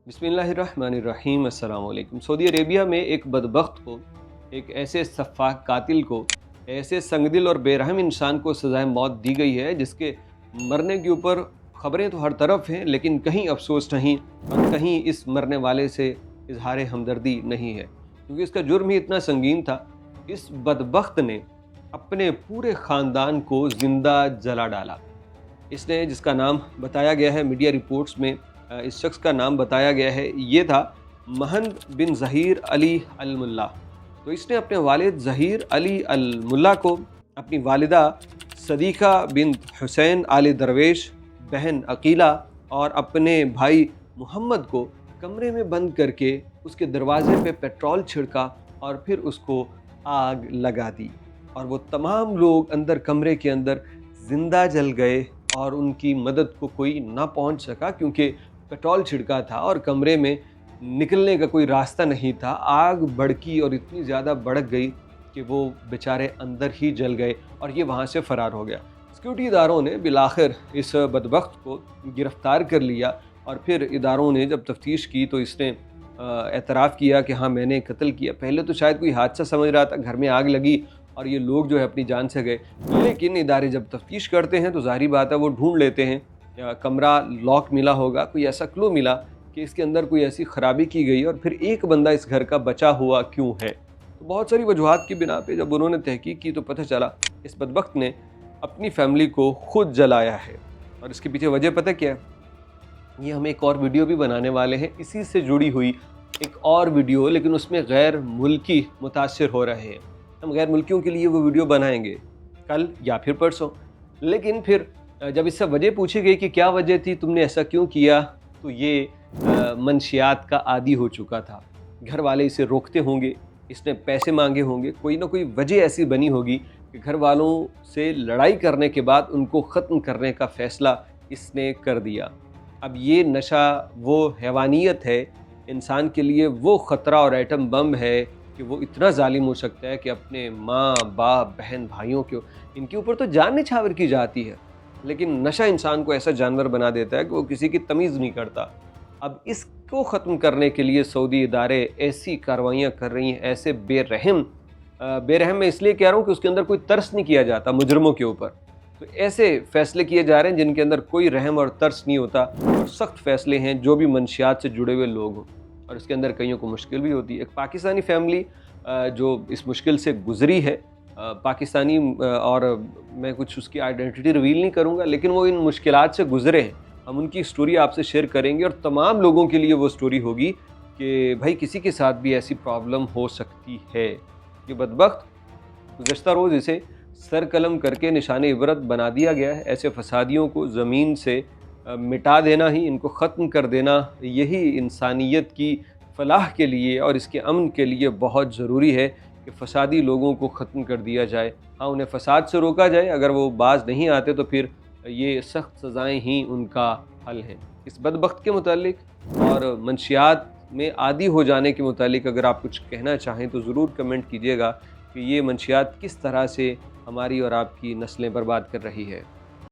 बिस्मिल्लाहिर्रहमानिर्रहीम। अस्सलाम वालेकुम। सऊदी अरेबिया में एक बदबख्त को, एक ऐसे सफ़ाक कातिल को, ऐसे संगदिल और बेरहम इंसान को सज़ाए मौत दी गई है जिसके मरने के ऊपर ख़बरें तो हर तरफ हैं, लेकिन कहीं अफसोस नहीं और कहीं इस मरने वाले से इजहार हमदर्दी नहीं है, क्योंकि इसका जुर्म ही इतना संगीन था। इस बदबख्त ने अपने पूरे ख़ानदान को ज़िंदा जला डाला। इसने, जिसका नाम बताया गया है मीडिया रिपोर्ट्स में, इस शख्स का नाम बताया गया है, ये था महंद बिन ज़हीर अली अल मुल्ला। तो इसने अपने वालिद ज़हीर अली अल मुल्ला को, अपनी वालिदा सदीक़ा बिन हुसैन आले दरवेश, बहन अकीला और अपने भाई मोहम्मद को कमरे में बंद करके उसके दरवाज़े पे पेट्रोल छिड़का और फिर उसको आग लगा दी, और वो तमाम लोग अंदर कमरे के अंदर ज़िंदा जल गए और उनकी मदद को कोई ना पहुंच सका, क्योंकि पेट्रोल छिड़का था और कमरे में निकलने का कोई रास्ता नहीं था। आग भड़की और इतनी ज़्यादा भड़क गई कि वो बेचारे अंदर ही जल गए और ये वहाँ से फ़रार हो गया। सिक्योरिटी इदारों ने बिलाखिर इस बदबख्त को गिरफ़्तार कर लिया और फिर इदारों ने जब तफ्तीश की तो इसने एतराफ़ किया कि हाँ, मैंने कत्ल किया। पहले तो शायद कोई हादसा समझ रहा था, घर में आग लगी और ये लोग जो है अपनी जान से गए, लेकिन इदारे जब तफ्तीश करते हैं तो ज़ाहिर बात है वो ढूंढ लेते हैं, या कमरा लॉक मिला होगा, कोई ऐसा क्लू मिला कि इसके अंदर कोई ऐसी ख़राबी की गई और फिर एक बंदा इस घर का बचा हुआ क्यों है। तो बहुत सारी वजूहात की बिना पे जब उन्होंने तहकीक की तो पता चला इस बदबख्त ने अपनी फैमिली को खुद जलाया है। और इसके पीछे वजह पता क्या है? ये हम एक और वीडियो भी बनाने वाले हैं इसी से जुड़ी हुई, एक और वीडियो, लेकिन उसमें गैर मुल्की मुतासिर हो रहे हैं। हम गैर मुल्कियों के लिए वो वीडियो बनाएंगे कल या फिर परसों। लेकिन फिर जब इससे वजह पूछी गई कि क्या वजह थी, तुमने ऐसा क्यों किया, तो ये मंशियात का आदी हो चुका था। घर वाले इसे रोकते होंगे, इसने पैसे मांगे होंगे, कोई ना कोई वजह ऐसी बनी होगी कि घर वालों से लड़ाई करने के बाद उनको ख़त्म करने का फ़ैसला इसने कर दिया। अब ये नशा वो हैवानियत है, इंसान के लिए वो ख़तरा और एटम बम है कि वो इतना जालिम हो सकता है कि अपने माँ बाप बहन भाइयों के, इनके ऊपर तो जान निछावर की जाती है, लेकिन नशा इंसान को ऐसा जानवर बना देता है कि वो किसी की तमीज़ नहीं करता। अब इसको ख़त्म करने के लिए सऊदी इदारे ऐसी कार्रवाइयाँ कर रही हैं, ऐसे बेरहम मैं इसलिए कह रहा हूँ कि उसके अंदर कोई तरस नहीं किया जाता मुजरमों के ऊपर। तो ऐसे फ़ैसले किए जा रहे हैं जिनके अंदर कोई रहम और तरस नहीं होता, और सख्त फ़ैसले हैं जो भी मंशियात से जुड़े हुए लोग हों, और इसके अंदर कईयों को मुश्किल भी होती है। एक पाकिस्तानी फैमिली जो इस मुश्किल से गुज़री है, पाकिस्तानी, और मैं कुछ उसकी आइडेंटिटी रिवील नहीं करूँगा, लेकिन वो इन मुश्किलात से गुज़रे हैं। हम उनकी स्टोरी आपसे शेयर करेंगे और तमाम लोगों के लिए वो स्टोरी होगी कि भाई किसी के साथ भी ऐसी प्रॉब्लम हो सकती है। ये बदबख्त गुज़श्ता रोज़ इसे सर कलम करके निशान इबरत बना दिया गया है। ऐसे फसादियों को ज़मीन से मिटा देना ही, इनको ख़त्म कर देना, यही इंसानियत की फ़लाह के लिए और इसके अमन के लिए बहुत ज़रूरी है कि फ़सादी लोगों को ख़त्म कर दिया जाए। हाँ, उन्हें फ़साद से रोका जाए, अगर वो बाज नहीं आते तो फिर ये सख्त सज़ाएँ ही उनका हल है। इस बदबख्त के मुतालिक और मंशियात में आदी हो जाने के मुतालिक अगर आप कुछ कहना चाहें तो ज़रूर कमेंट कीजिएगा कि ये मंशियात किस तरह से हमारी और आपकी नस्लें बर्बाद कर रही है।